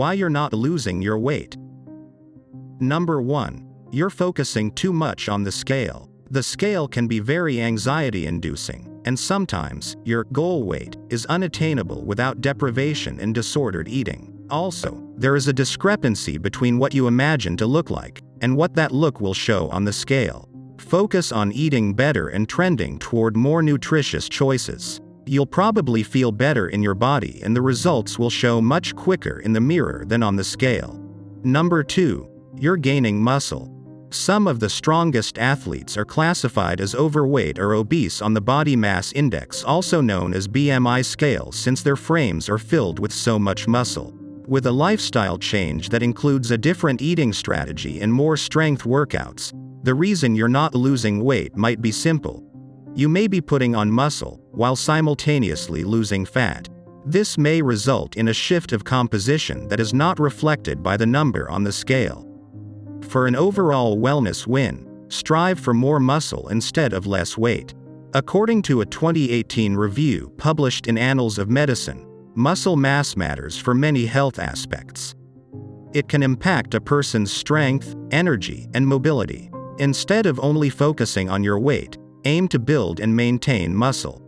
Why you're not losing your weight. Number 1. You're focusing too much on the scale. The scale can be very anxiety-inducing, and sometimes, your goal weight is unattainable without deprivation and disordered eating. Also, there is a discrepancy between what you imagine to look like, and what that look will show on the scale. Focus on eating better and trending toward more nutritious choices. You'll probably feel better in your body and the results will show much quicker in the mirror than on the scale. Number 2. You're gaining muscle. Some of the strongest athletes are classified as overweight or obese on the body mass index, also known as BMI scale, since their frames are filled with so much muscle. With a lifestyle change that includes a different eating strategy and more strength workouts, the reason you're not losing weight might be simple. You may be putting on muscle, while simultaneously losing fat. This may result in a shift of composition that is not reflected by the number on the scale. For an overall wellness win, strive for more muscle instead of less weight. According to a 2018 review published in Annals of Medicine, muscle mass matters for many health aspects. It can impact a person's strength, energy, and mobility. Instead of only focusing on your weight, aim to build and maintain muscle.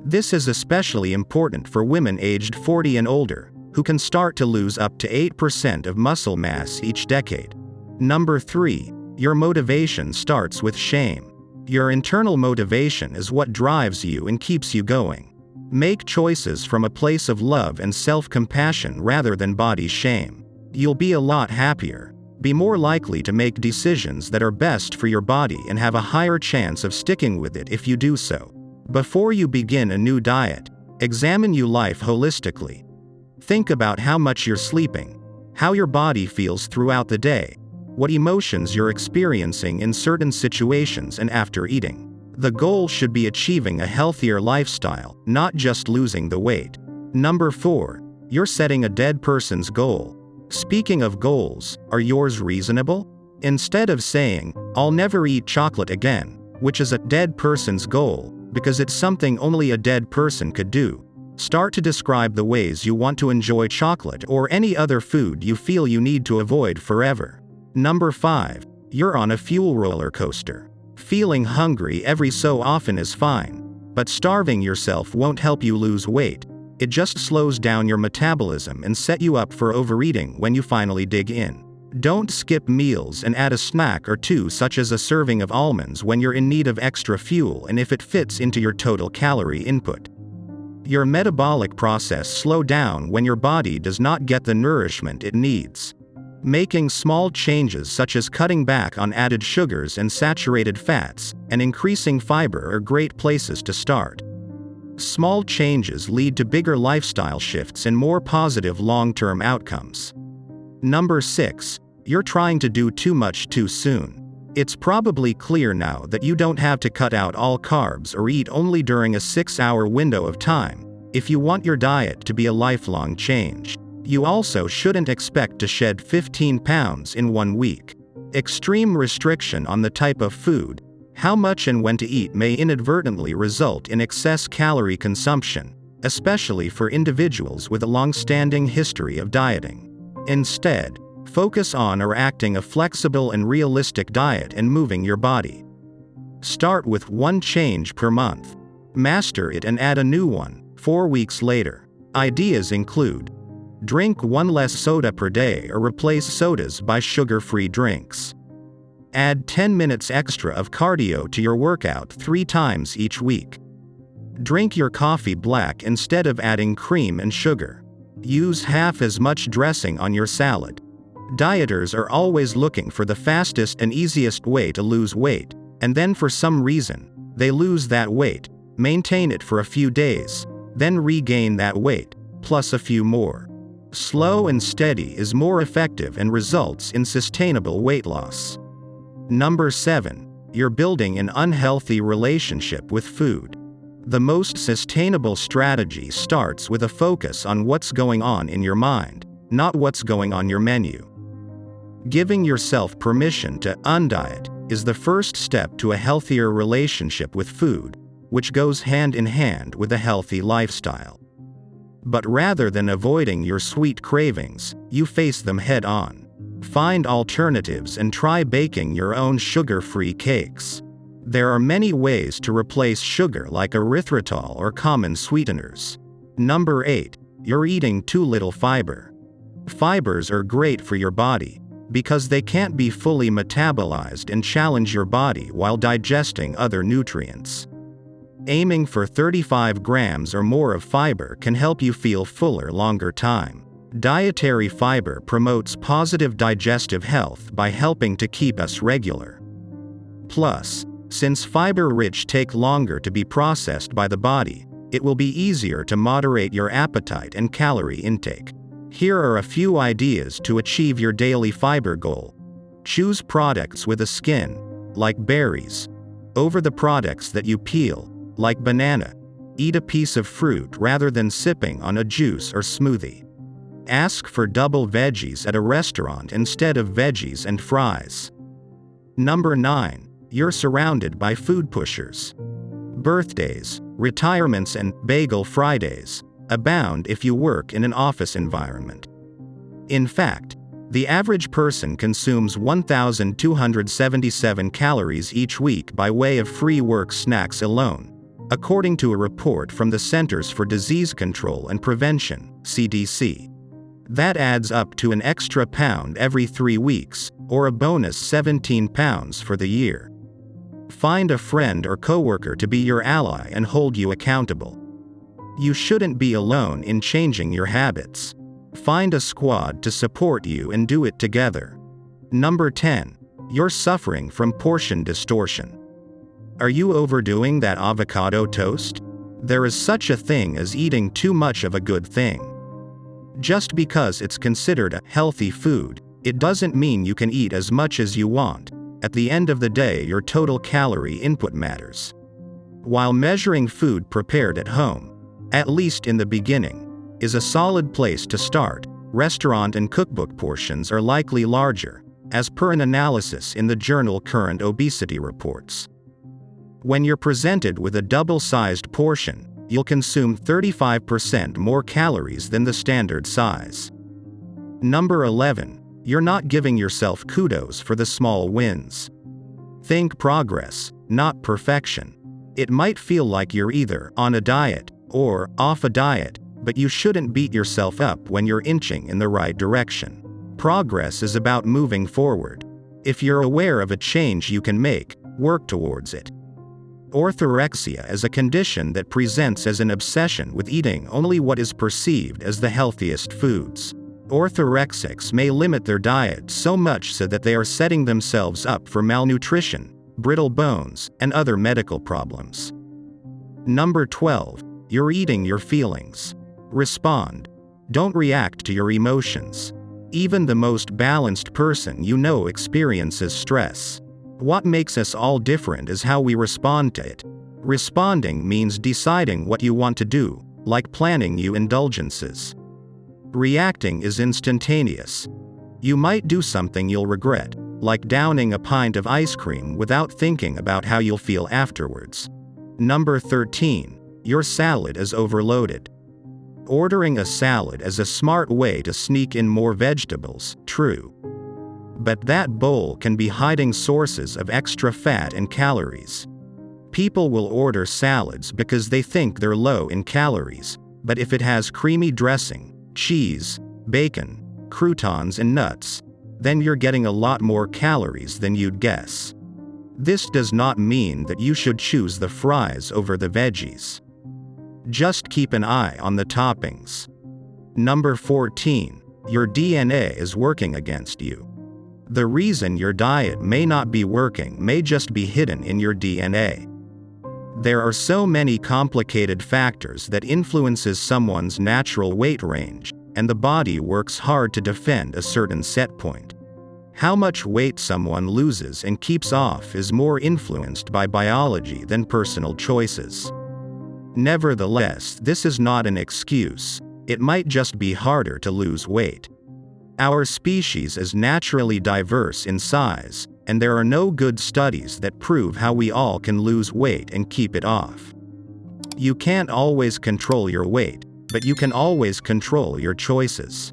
This is especially important for women aged 40 and older, who can start to lose up to 8% of muscle mass each decade. Number 3. Your motivation starts with shame. Your internal motivation is what drives you and keeps you going. Make choices from a place of love and self-compassion rather than body shame. You'll be a lot happier, be more likely to make decisions that are best for your body, and have a higher chance of sticking with it if you do so. Before you begin a new diet, examine your life holistically. Think about how much you're sleeping, how your body feels throughout the day, what emotions you're experiencing in certain situations and after eating. The goal should be achieving a healthier lifestyle, not just losing the weight. Number 4. You're setting a dead person's goal. Speaking of goals, are yours reasonable? Instead of saying, "I'll never eat chocolate again," which is a dead person's goal, because it's something only a dead person could do, start to describe the ways you want to enjoy chocolate or any other food you feel you need to avoid forever. Number 5. You're on a fuel roller coaster. Feeling hungry every so often is fine, but starving yourself won't help you lose weight. It just slows down your metabolism and set you up for overeating when you finally dig in. Don't skip meals and add a snack or two, such as a serving of almonds, when you're in need of extra fuel and if it fits into your total calorie input. Your metabolic process slows down when your body does not get the nourishment it needs. Making small changes such as cutting back on added sugars and saturated fats, and increasing fiber are great places to start. Small changes lead to bigger lifestyle shifts and more positive long-term outcomes. Number 6. You're trying to do too much too soon. It's probably clear now that you don't have to cut out all carbs or eat only during a 6-hour window of time if you want your diet to be a lifelong change. You also shouldn't expect to shed 15 pounds in 1 week. Extreme restriction on the type of food, how much and when to eat may inadvertently result in excess calorie consumption, especially for individuals with a long-standing history of dieting. Instead, focus on acting a flexible and realistic diet and moving your body. Start with 1 change per month. Master it and add a new one 4 weeks later. Ideas include: drink 1 less soda per day or replace sodas by sugar-free drinks. Add 10 minutes extra of cardio to your workout 3 times each week. Drink your coffee black instead of adding cream and sugar. Use half as much dressing on your salad. Dieters are always looking for the fastest and easiest way to lose weight, and then for some reason, they lose that weight, maintain it for a few days, then regain that weight, plus a few more. Slow and steady is more effective and results in sustainable weight loss. Number 7. You're building an unhealthy relationship with food. The most sustainable strategy starts with a focus on what's going on in your mind, not what's going on your menu. Giving yourself permission to undiet is the first step to a healthier relationship with food, which goes hand in hand with a healthy lifestyle. But rather than avoiding your sweet cravings, you face them head on. Find alternatives and try baking your own sugar-free cakes. There are many ways to replace sugar like erythritol or common sweeteners. Number 8. You're eating too little fiber. Fibers are great for your body, because they can't be fully metabolized and challenge your body while digesting other nutrients. Aiming for 35 grams or more of fiber can help you feel fuller longer time. Dietary fiber promotes positive digestive health by helping to keep us regular. Plus, since fiber-rich take longer to be processed by the body, it will be easier to moderate your appetite and calorie intake. Here are a few ideas to achieve your daily fiber goal. Choose products with a skin, like berries, over the products that you peel, like banana. Eat a piece of fruit rather than sipping on a juice or smoothie. Ask for double veggies at a restaurant instead of veggies and fries. Number 9. You're surrounded by food pushers. Birthdays, retirements, and bagel Fridays abound if you work in an office environment. In fact, the average person consumes 1,277 calories each week by way of free work snacks alone, according to a report from the Centers for Disease Control and Prevention, CDC. That adds up to an extra pound every 3 weeks, or a bonus 17 pounds for the year. Find a friend or coworker to be your ally and hold you accountable. You shouldn't be alone in changing your habits. Find a squad to support you and do it together. Number 10. You're suffering from portion distortion. Are you overdoing that avocado toast? There is such a thing as eating too much of a good thing. Just because it's considered a healthy food, it doesn't mean you can eat as much as you want. At the end of the day, your total calorie input matters. While measuring food prepared at home, at least in the beginning, is a solid place to start, restaurant and cookbook portions are likely larger, as per an analysis in the journal Current Obesity Reports. When you're presented with a double-sized portion, you'll consume 35% more calories than the standard size. Number 11. You're not giving yourself kudos for the small wins. Think progress, not perfection. It might feel like you're either on a diet or off a diet, but you shouldn't beat yourself up when you're inching in the right direction. Progress is about moving forward. If you're aware of a change you can make, work towards it. Orthorexia is a condition that presents as an obsession with eating only what is perceived as the healthiest foods. Orthorexics may limit their diet so much so that they are setting themselves up for malnutrition, brittle bones, and other medical problems. Number 12. You're eating your feelings. Respond. Don't react to your emotions. Even the most balanced person you know experiences stress. What makes us all different is how we respond to it. Responding means deciding what you want to do, like planning new indulgences. Reacting is instantaneous. You might do something you'll regret, like downing a pint of ice cream without thinking about how you'll feel afterwards. Number 13. Your salad is overloaded. Ordering a salad is a smart way to sneak in more vegetables, true. But that bowl can be hiding sources of extra fat and calories. People will order salads because they think they're low in calories, but if it has creamy dressing, cheese, bacon, croutons, and nuts, then you're getting a lot more calories than you'd guess. This does not mean that you should choose the fries over the veggies. Just keep an eye on the toppings. Number 14. Your DNA is working against you. The reason your diet may not be working may just be hidden in your DNA. There are so many complicated factors that influences someone's natural weight range, and the body works hard to defend a certain set point. How much weight someone loses and keeps off is more influenced by biology than personal choices. Nevertheless, this is not an excuse. It might just be harder to lose weight. Our species is naturally diverse in size, and there are no good studies that prove how we all can lose weight and keep it off. You can't always control your weight, but you can always control your choices.